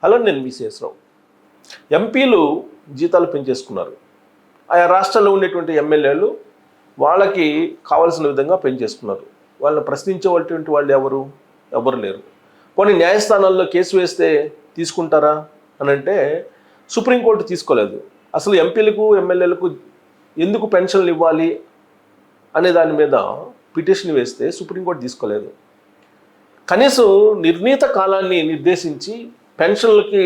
Hello, నేను VCS రావు. ఎంపీలు జీతాలు పెంచేసుకున్నారు. ఆయా రాష్ట్రాల్లో ఉండేటువంటి ఎమ్మెల్యేలు వాళ్ళకి కావాల్సిన విధంగా పెంచేసుకున్నారు. వాళ్ళని ప్రశ్నించేటువంటి వాళ్ళు ఎవరు లేరు. పోనీ న్యాయస్థానాల్లో కేసు వేస్తే తీసుకుంటారా అని అంటే సుప్రీంకోర్టు తీసుకోలేదు. అసలు ఎంపీలకు ఎమ్మెల్యేలకు ఎందుకు పెన్షన్లు ఇవ్వాలి అనే దాని మీద పిటిషన్ వేస్తే సుప్రీంకోర్టు తీసుకోలేదు. కనీసం నిర్ణీత కాలాన్ని నిర్దేశించి పెన్షన్లకి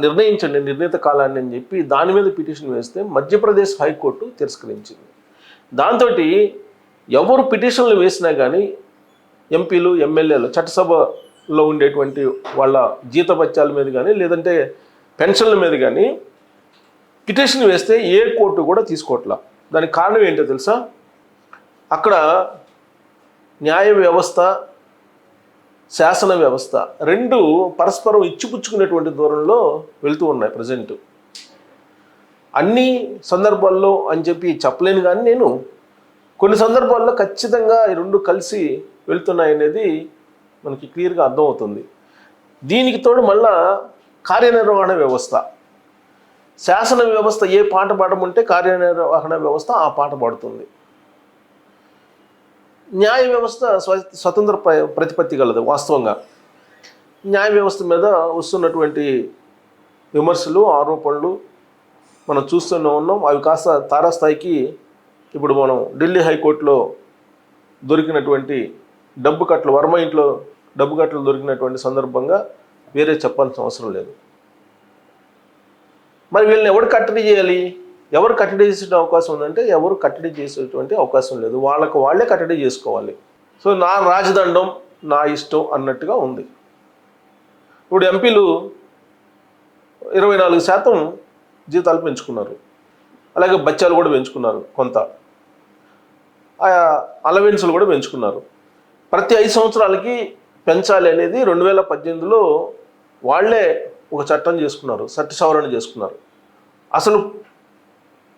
నిర్ణయించండి నిర్ణీత కాలాన్ని అని చెప్పి దాని మీద పిటిషన్ వేస్తే మధ్యప్రదేశ్ హైకోర్టు తిరస్కరించింది. దాంతో ఎవరు పిటిషన్లు వేసినా కానీ ఎంపీలు ఎమ్మెల్యేలు చట్టసభలో ఉండేటువంటి వాళ్ళ జీతభత్యాల మీద కానీ లేదంటే పెన్షన్ల మీద కానీ పిటిషన్ వేస్తే ఏ కోర్టు కూడా తీసుకోవట్లా. దానికి కారణం ఏంటో తెలుసా? అక్కడ న్యాయ వ్యవస్థ శాసన వ్యవస్థ రెండు పరస్పరం ఇచ్చిపుచ్చుకునేటువంటి దూరంలో వెళ్తూ ఉన్నాయి ప్రజెంట్. అన్ని సందర్భాల్లో అని చెప్పి చెప్పలేను, కానీ నేను కొన్ని సందర్భాల్లో ఖచ్చితంగా ఈ రెండు కలిసి వెళ్తున్నాయి అనేది మనకి క్లియర్గా అర్థమవుతుంది. దీనికి తోడు మళ్ళా కార్యనిర్వహణ వ్యవస్థ, శాసన వ్యవస్థ ఏ పాట పాడమంటే కార్యనిర్వహణ వ్యవస్థ ఆ పాట పాడుతుంది. న్యాయ వ్యవస్థ స్వతంత్ర ప్రతిపత్తి కలదు. వాస్తవంగా న్యాయ వ్యవస్థ మీద వస్తున్నటువంటి విమర్శలు ఆరోపణలు మనం చూస్తూనే ఉన్నాం. అవి కాస్త తారాస్థాయికి ఇప్పుడు మనం ఢిల్లీ హైకోర్టులో దొరికినటువంటి డబ్బు కట్టలు, వర్మ ఇంట్లో డబ్బు కట్టలు దొరికినటువంటి సందర్భంగా వేరే చెప్పాల్సిన అవసరం లేదు. మరి వీళ్ళని ఎవరు కట్టడి చేయాలి? ఎవరు కట్టడి చేసే అవకాశం ఉందంటే ఎవరు కట్టడి చేసేటువంటి అవకాశం లేదు. వాళ్ళే కట్టడి చేసుకోవాలి. సో నా రాజదండం నా ఇష్టం అన్నట్టుగా ఉంది. ఇప్పుడు ఎంపీలు 24% జీతాలు పెంచుకున్నారు. అలాగే బత్యాలు కూడా పెంచుకున్నారు, కొంత ఆయా అలవెన్సులు కూడా పెంచుకున్నారు. ప్రతి 5 సంవత్సరాలకి పెంచాలి అనేది 2018లో వాళ్ళే ఒక చట్టం చేసుకున్నారు, చట్ట సవరణ చేసుకున్నారు. అసలు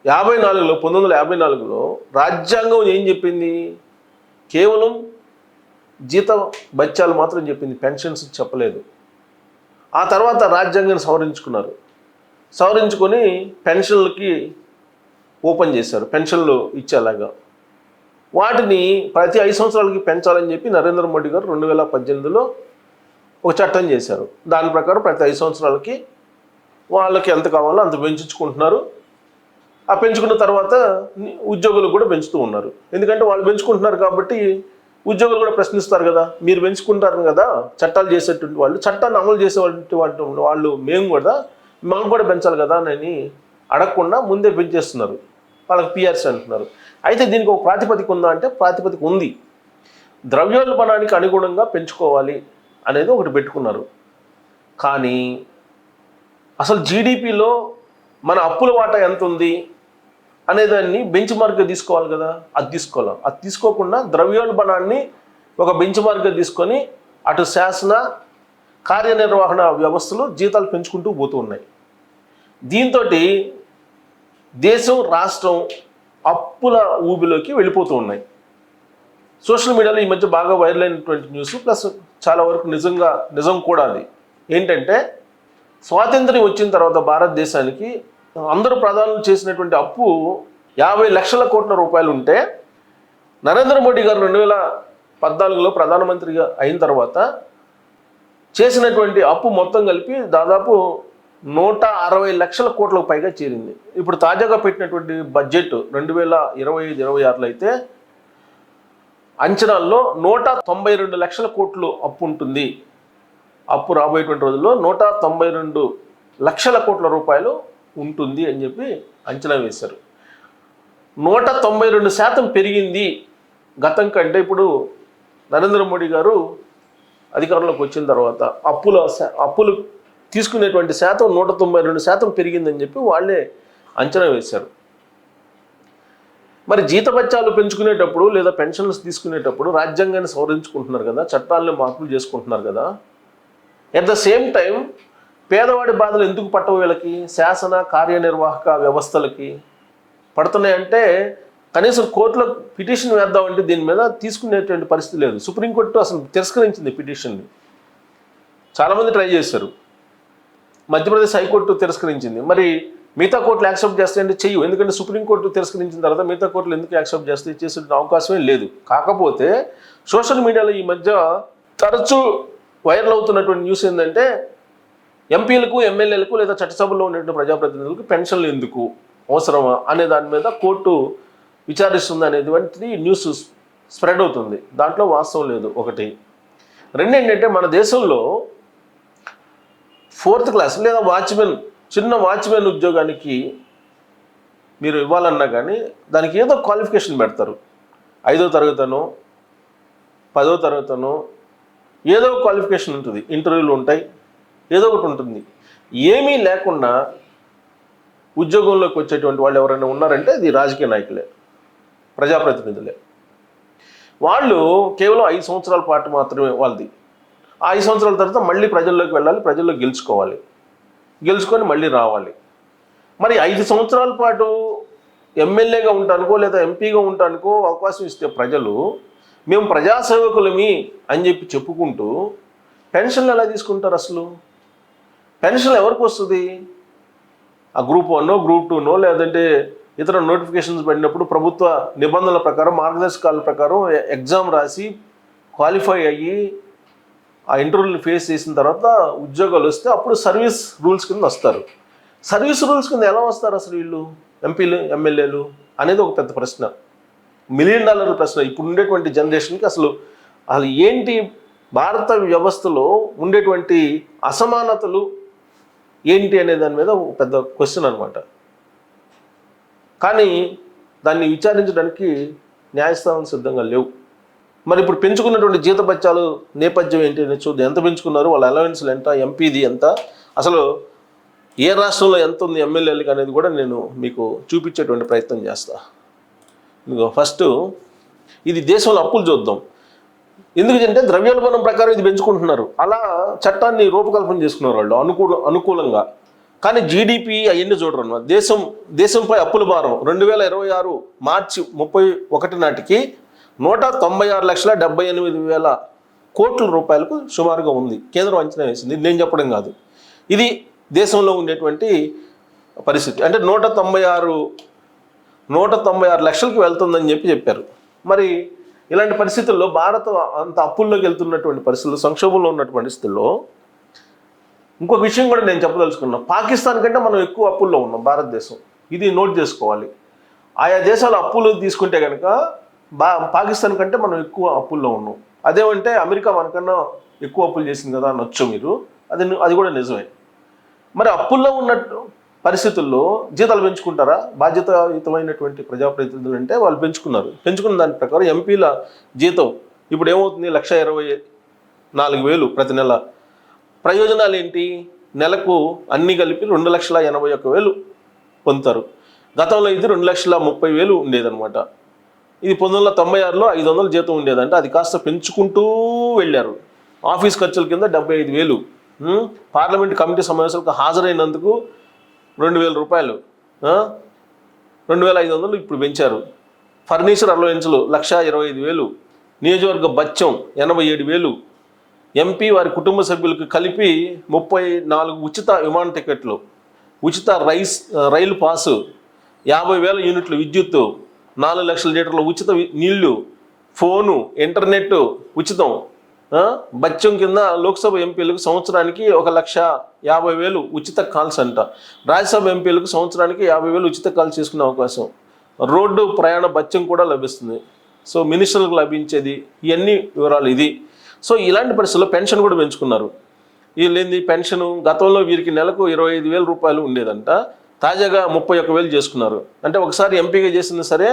1954లో రాజ్యాంగం ఏం చెప్పింది? కేవలం జీత బత్యాలు మాత్రం చెప్పింది, పెన్షన్స్ చెప్పలేదు. ఆ తర్వాత రాజ్యాంగాన్ని సవరించుకున్నారు. సవరించుకొని పెన్షన్లకి ఓపెన్ చేశారు, పెన్షన్లు ఇచ్చేలాగా. వాటిని ప్రతి 5 సంవత్సరాలకి పెంచాలని చెప్పి నరేంద్ర మోడీ గారు 2018లో ఒక చట్టం చేశారు. దాని ప్రకారం ప్రతి 5 సంవత్సరాలకి వాళ్ళకి ఎంత కావాలో అంత పెంచుకుంటున్నారు. ఆ పెంచుకున్న తర్వాత ఉద్యోగులు కూడా పెంచుతూ ఉన్నారు. ఎందుకంటే వాళ్ళు పెంచుకుంటున్నారు కాబట్టి ఉద్యోగులు కూడా ప్రశ్నిస్తారు కదా, మీరు పెంచుకుంటారు కదా చట్టాలు చేసేటువంటి వాళ్ళు, చట్టాన్ని అమలు చేసేటువంటి వాళ్ళు మేము కూడా మాకు కూడా పెంచాలి కదా అని అడగకుండా ముందే పెంచేస్తున్నారు. వాళ్ళకి పిఆర్సీ అంటున్నారు. అయితే దీనికి ఒక ప్రాతిపదిక ఉందా అంటే ప్రాతిపదిక ఉంది. ద్రవ్యోల్బణానికి అనుగుణంగా పెంచుకోవాలి అనేది ఒకటి పెట్టుకున్నారు. కానీ అసలు జీడిపిలో మన అప్పుల వాటా ఎంత ఉంది అనేదాన్ని బెంచ్ మార్క్గా తీసుకోవాలి కదా, అది తీసుకోవాలి. అది తీసుకోకుండా ద్రవ్యోల్బణాన్ని ఒక బెంచ్ మార్క్గా తీసుకొని అటు శాసన కార్యనిర్వహణ వ్యవస్థలు జీతాలు పెంచుకుంటూ పోతూ ఉన్నాయి. దీంతో దేశం రాష్ట్రం అప్పుల ఊబిలోకి వెళ్ళిపోతూ ఉన్నాయి. సోషల్ మీడియాలో ఈ మధ్య బాగా వైరల్ అయినటువంటి న్యూస్, ప్లస్ చాలా వరకు నిజం కూడా అది ఏంటంటే, స్వాతంత్ర్యం వచ్చిన తర్వాత భారతదేశానికి అందరూ ప్రధానులు చేసినటువంటి అప్పు 50 లక్షల కోట్ల రూపాయలు ఉంటే నరేంద్ర మోడీ గారు 2014లో ప్రధానమంత్రిగా అయిన తర్వాత చేసినటువంటి అప్పు మొత్తం కలిపి దాదాపు 160 లక్షల కోట్లకు పైగా చేరింది. ఇప్పుడు తాజాగా పెట్టినటువంటి బడ్జెట్ 2025-26లో అయితే అంచనాల్లో 192 లక్షల కోట్లు అప్పు ఉంటుంది. అప్పు రాబోయేటువంటి రోజుల్లో 192 లక్షల కోట్ల రూపాయలు ఉంటుంది అని చెప్పి అంచనా వేశారు. 192% పెరిగింది గతం కంటే. ఇప్పుడు నరేంద్ర మోడీ గారు అధికారంలోకి వచ్చిన తర్వాత అప్పులు తీసుకునేటువంటి శాతం 192% పెరిగిందని చెప్పి వాళ్ళే అంచనా వేశారు. మరి జీతభత్యాలు పెంచుకునేటప్పుడు లేదా పెన్షన్స్ తీసుకునేటప్పుడు రాజ్యాంగాన్ని సవరించుకుంటున్నారు కదా, చట్టాలను మార్పులు చేసుకుంటున్నారు కదా. ఎట్ ద సేమ్ టైం పేదవాడి బాధలు ఎందుకు పట్టవు? వీళ్ళకి శాసన కార్యనిర్వాహక వ్యవస్థలకి పడుతున్నాయంటే కనీసం కోర్టులో పిటిషన్ వేద్దామంటే దీని మీద తీసుకునేటువంటి పరిస్థితి లేదు. సుప్రీంకోర్టు అసలు తిరస్కరించింది పిటిషన్ని. చాలామంది ట్రై చేశారు. మధ్యప్రదేశ్ హైకోర్టు తిరస్కరించింది. మరి మిగతా కోర్టులు యాక్సెప్ట్ చేస్తాయంటే చెయ్యు, ఎందుకంటే సుప్రీంకోర్టు తిరస్కరించిన తర్వాత మిగతా కోర్టులు ఎందుకు యాక్సెప్ట్ చేస్తే చేసే అవకాశమే లేదు. కాకపోతే సోషల్ మీడియాలో ఈ మధ్య తరచూ వైరల్ అవుతున్నటువంటి న్యూస్ ఏంటంటే ఎంపీలకు, ఎమ్మెల్యేలకు లేదా చట్టసభలో ఉన్నటువంటి ప్రజాప్రతినిధులకు పెన్షన్లు ఎందుకు అవసరమా అనే దాని మీద కోర్టు విచారిస్తుంది అనేటువంటిది న్యూస్ స్ప్రెడ్ అవుతుంది. దాంట్లో వాస్తవం లేదు. ఒకటి. రెండు ఏంటంటే మన దేశంలో 4th క్లాస్ లేదా వాచ్మెన్, చిన్న వాచ్మెన్ ఉద్యోగానికి మీరు ఇవ్వాలన్నా కానీ దానికి ఏదో క్వాలిఫికేషన్ పెడతారు. 5వ తరగతనో 10వ తరగతనో ఏదో క్వాలిఫికేషన్ ఉంటుంది, ఇంటర్వ్యూలు ఉంటాయి, ఏదో ఒకటి ఉంటుంది. ఏమీ లేకుండా ఉద్యోగంలోకి వచ్చేటువంటి వాళ్ళు ఎవరైనా ఉన్నారంటే అది రాజకీయ నాయకులే, ప్రజాప్రతినిధులే. వాళ్ళు కేవలం 5 సంవత్సరాల పాటు మాత్రమే వాళ్ళది. ఆ 5 సంవత్సరాల తర్వాత మళ్ళీ ప్రజల్లోకి వెళ్ళాలి, ప్రజల్లో గెలుచుకోవాలి, గెలుచుకొని మళ్ళీ రావాలి. మరి 5 సంవత్సరాల పాటు ఎమ్మెల్యేగా ఉంటానుకో లేదా ఎంపీగా ఉంటానుకో అవకాశం ఇస్తే ప్రజలు మేము ప్రజాసేవకులమి అని చెప్పి చెప్పుకుంటూ పెన్షన్లు ఎలా తీసుకుంటారు? అసలు పెన్షన్ ఎవరికి వస్తుంది? ఆ గ్రూప్ 1నో గ్రూప్ 2నో లేదంటే ఇతర నోటిఫికేషన్స్ పడినప్పుడు ప్రభుత్వ నిబంధనల ప్రకారం, మార్గదర్శకాల ప్రకారం ఎగ్జామ్ రాసి క్వాలిఫై అయ్యి ఆ ఇంటర్వ్యూని ఫేస్ చేసిన తర్వాత ఉద్యోగాలు వస్తే అప్పుడు సర్వీస్ రూల్స్ కింద వస్తారు. సర్వీస్ రూల్స్ కింద ఎలా వస్తారు అసలు వీళ్ళు, ఎంపీలు, ఎమ్మెల్యేలు అనేది ఒక పెద్ద ప్రశ్న, $1 మిలియన్ ప్రశ్న. ఇప్పుడు ఉండేటువంటి జనరేషన్కి అసలు ఏంటి భారత వ్యవస్థలో ఉండేటువంటి అసమానతలు ఏంటి అనే దాని మీద ఒక పెద్ద క్వశ్చన్ అనమాట. కానీ దాన్ని విచారించడానికి న్యాయస్థానాలు సిద్ధంగా లేవు. మరి ఇప్పుడు పెంచుకున్నటువంటి జీతభత్యాలు నేపథ్యం ఏంటి అని చూద్దాం. ఎంత పెంచుకున్నారు, వాళ్ళ అలవెన్స్లు ఎంత, ఎంపీది ఎంత, అసలు ఏ రాష్ట్రంలో ఎంత ఉంది ఎమ్మెల్యేలకు అనేది కూడా నేను మీకు చూపించేటువంటి ప్రయత్నం చేస్తా. ఇదిగో ఫస్ట్ ఇది దేశంలో అప్పులు చూద్దాం. ఎందుకంటే ద్రవ్యోల్బణం ప్రకారం ఇది పెంచుకుంటున్నారు. అలా చట్టాన్ని రూపకల్పన చేసుకున్నారు వాళ్ళు అనుకూలంగా. కానీ జీడిపి అవన్నీ చూడరు అన్నమాట. దేశంపై అప్పుల భారం 2026 మార్చి 31 నాటికి 196,78,000 కోట్ల రూపాయలకు సుమారుగా ఉంది. కేంద్రం అంచనా వేసింది, నేను చెప్పడం కాదు. ఇది దేశంలో ఉండేటువంటి పరిస్థితి. అంటే 196 లక్షలకు వెళ్తుందని చెప్పారు. మరి ఇలాంటి పరిస్థితుల్లో భారత్ అంత అప్పుల్లోకి వెళ్తున్నటువంటి పరిస్థితుల్లో, సంక్షోభంలో ఉన్నటువంటి పరిస్థితుల్లో ఇంకొక విషయం కూడా నేను చెప్పదలుచుకున్నాను. పాకిస్తాన్ కంటే మనం ఎక్కువ అప్పుల్లో ఉన్నాం భారతదేశం. ఇది నోట్ చేసుకోవాలి. ఆయా దేశాల అప్పులు తీసుకుంటే కనుక పాకిస్తాన్ కంటే మనం ఎక్కువ అప్పుల్లో ఉన్నాం. అదేమంటే అమెరికా మనకన్నా ఎక్కువ అప్పులు చేసింది కదా అనొచ్చు మీరు, అది కూడా నిజమే. మరి అప్పుల్లో ఉన్నట్టు పరిస్థితుల్లో జీతాలు పెంచుకుంటారా? బాధ్యతాయుతమైనటువంటి ప్రజాప్రతినిధులు అంటే వాళ్ళు పెంచుకున్న దాని ప్రకారం ఎంపీల జీతం ఇప్పుడు ఏమవుతుంది? 1,24,000 ప్రతి నెల. ప్రయోజనాలు ఏంటి? నెలకు అన్నీ కలిపి 2,81,000 పొందుతారు. గతంలో ఇది 2,30,000 ఉండేదన్నమాట. ఇది 1996లో 500 జీతం ఉండేదంటే అది కాస్త పెంచుకుంటూ వెళ్ళారు. ఆఫీస్ ఖర్చుల కింద 75,000. పార్లమెంట్ కమిటీ సమావేశాలకు హాజరైనందుకు 2,000 రూపాయలు, 2,500 ఇప్పుడు పెంచారు. ఫర్నిచర్ అలవెన్స్లు 1,25,000, నియోజకవర్గ బత్యం 87,000, ఎంపీ వారి కుటుంబ సభ్యులకు కలిపి 34 ఉచిత విమాన టికెట్లు, ఉచిత రైలు పాసు, 50,000 యూనిట్లు విద్యుత్తు, 4 లక్షల లీటర్ల ఉచిత నీళ్లు, ఫోను, ఇంటర్నెట్ ఉచితం. బత్యం కింద లోక్సభ ఎంపీలకు సంవత్సరానికి 1,50,000 ఉచిత కాల్స్ అంట. రాజ్యసభ ఎంపీలకు సంవత్సరానికి 50,000 ఉచిత కాల్స్ చేసుకునే అవకాశం. రోడ్డు ప్రయాణ బత్యం కూడా లభిస్తుంది. సో మినిస్టర్లకు లభించేది ఇవన్నీ వివరాలు ఇది. సో ఇలాంటి పరిస్థితుల్లో పెన్షన్ కూడా పెంచుకున్నారు. వీళ్ళేంది పెన్షన్ గతంలో వీరికి నెలకు 25,000 రూపాయలు ఉండేదంట, తాజాగా 31,000 చేసుకున్నారు. అంటే ఒకసారి ఎంపీగా చేసినా సరే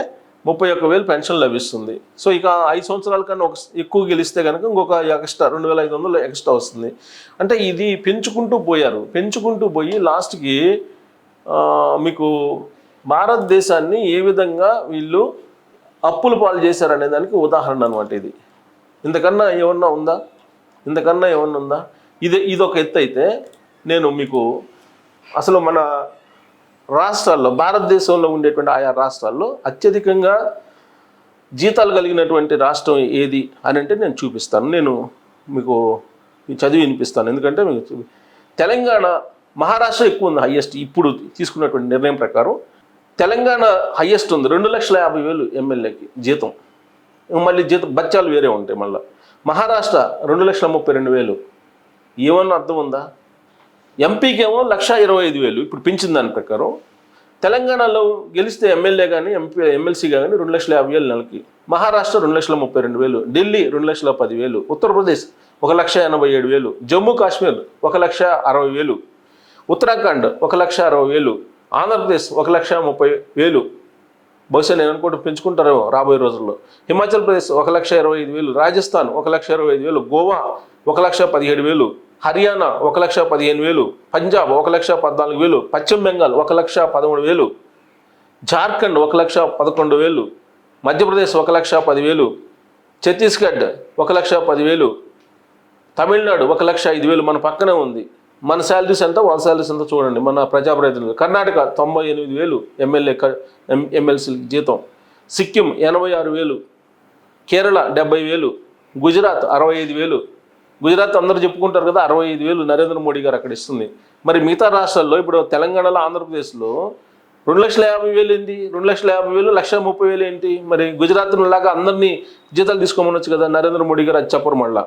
31,000 పెన్షన్ లభిస్తుంది. సో ఇక 5 సంవత్సరాల కన్నా ఎక్కువ గెలిస్తే కనుక ఇంకొక ఎక్స్ట్రా 2,500 ఎక్స్ట్రా వస్తుంది. అంటే ఇది పెంచుకుంటూ పోయి లాస్ట్కి మీకు భారతదేశాన్ని ఏ విధంగా వీళ్ళు అప్పుల పాలు చేశారనే దానికి ఉదాహరణ అనమాట ఇది. ఇంతకన్నా ఏమన్నా ఉందా? ఇదొక ఎత్తు అయితే నేను మీకు అసలు మన రాష్ట్రాల్లో, భారతదేశంలో ఉండేటువంటి ఆయా రాష్ట్రాల్లో అత్యధికంగా జీతాలు కలిగినటువంటి రాష్ట్రం ఏది అని అంటే నేను చూపిస్తాను. నేను మీకు చదివి వినిపిస్తాను. ఎందుకంటే మీకు తెలంగాణ మహారాష్ట్ర ఎక్కువ ఉంది హయ్యెస్ట్ ఇప్పుడు తీసుకున్నటువంటి నిర్ణయం ప్రకారం. తెలంగాణ హయ్యెస్ట్ ఉంది 2,50,000 ఎమ్మెల్యేకి జీతం. మళ్ళీ జీతం బత్యాలు వేరే ఉంటాయి. మళ్ళీ మహారాష్ట్ర 2,32,000. ఏమన్నా అర్థం ఉందా? ఎంపీకి ఏమో 1,25,000 ఇప్పుడు పెంచిన దాని ప్రకారం. తెలంగాణలో గెలిస్తే ఎమ్మెల్యే కానీ ఎమ్మెల్సీ కానీ 2,50,000 నెలకి. మహారాష్ట్ర 2,32,000, ఢిల్లీ 2,10,000, ఉత్తరప్రదేశ్ 1,87,000, జమ్మూ కాశ్మీర్ 1,60,000, ఉత్తరాఖండ్ 1,60,000, ఆంధ్రప్రదేశ్ 1,30,000. బహుశా నేను అనుకుంటూ పెంచుకుంటారేమో రాబోయే రోజుల్లో. హిమాచల్ ప్రదేశ్ 1,25,000, రాజస్థాన్ 1,25,000, గోవా 1,17,000, హర్యానా 1,15,000, పంజాబ్ 1,14,000, పశ్చిమ బెంగాల్ 1,13,000, జార్ఖండ్ 1,11,000, మధ్యప్రదేశ్ 1,10,000, ఛత్తీస్గఢ్ 1,10,000, తమిళనాడు 1,05,000. మన పక్కనే ఉంది. మన శాలరీస్ ఎంత, వాళ్ళ శాలరీస్ ఎంత చూడండి. మన ప్రజాప్రతినిధులు. కర్ణాటక 98,000 ఎమ్మెల్సీ జీతం. సిక్కిం 86,000, కేరళ 70,000, గుజరాత్ 65,000. గుజరాత్ అందరూ చెప్పుకుంటారు కదా, 65,000 నరేంద్ర మోడీ గారు అక్కడ ఇస్తుంది. మరి మిగతా రాష్ట్రాల్లో ఇప్పుడు తెలంగాణలో, ఆంధ్రప్రదేశ్లో 2,50,000 ఏంటి? 2,50,000, 1,30,000 ఏంటి? మరి గుజరాత్ లాగా అందరినీ జీతాలు తీసుకోమనొచ్చు కదా నరేంద్ర మోడీ గారు. అది చెప్పరు. మళ్ళా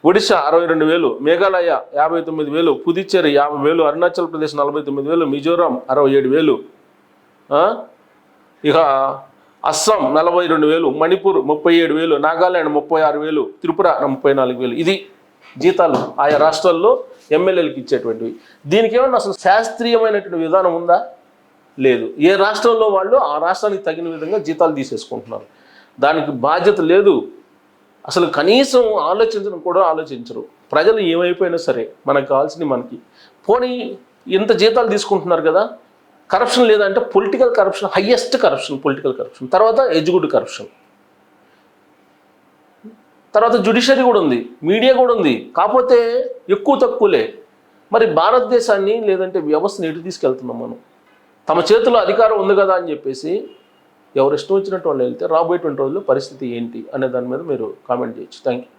ఒడిశా 62,000, మేఘాలయ 59,000, పుదుచ్చేరి 50,000, అరుణాచల్ ప్రదేశ్ 49,000, మిజోరాం 67,000, ఇక అస్సాం 42,000, మణిపూర్ 37,000, నాగాల్యాండ్ 36,000, త్రిపుర 34,000. ఇది జీతాలు ఆయా రాష్ట్రాల్లో ఎమ్మెల్యేలకు ఇచ్చేటువంటివి. దీనికి ఏమన్నా అసలు శాస్త్రీయమైనటువంటి విధానం ఉందా? లేదు. ఏ రాష్ట్రంలో వాళ్ళు ఆ రాష్ట్రానికి తగిన విధంగా జీతాలు తీసేసుకుంటున్నారు. దానికి బాధ్యత లేదు. అసలు కనీసం ఆలోచించడం కూడా ఆలోచించరు. ప్రజలు ఏమైపోయినా సరే మనకు కావాల్సింది మనకి. పోనీ ఇంత జీతాలు తీసుకుంటున్నారు కదా, కరప్షన్ లేదంటే political corruption, highest corruption political corruption, తర్వాత ఎగ్జిక్యూటివ్ కరప్షన్, తర్వాత జ్యుడిషియరీ కూడా ఉంది, మీడియా కూడా ఉంది. కాకపోతే ఎక్కువ తక్కువలే. మరి భారతదేశాన్ని లేదంటే వ్యవస్థను ఎటు తీసుకెళ్తున్నాం మనం? తమ చేతిలో అధికారం ఉంది కదా అని చెప్పేసి ఎవరు ఇష్టం వచ్చినట్టు వాళ్ళు వెళ్తే రాబోయేటువంటి రోజుల్లో పరిస్థితి ఏంటి అనే దాని మీద మీరు కామెంట్ చేయొచ్చు. Thank you.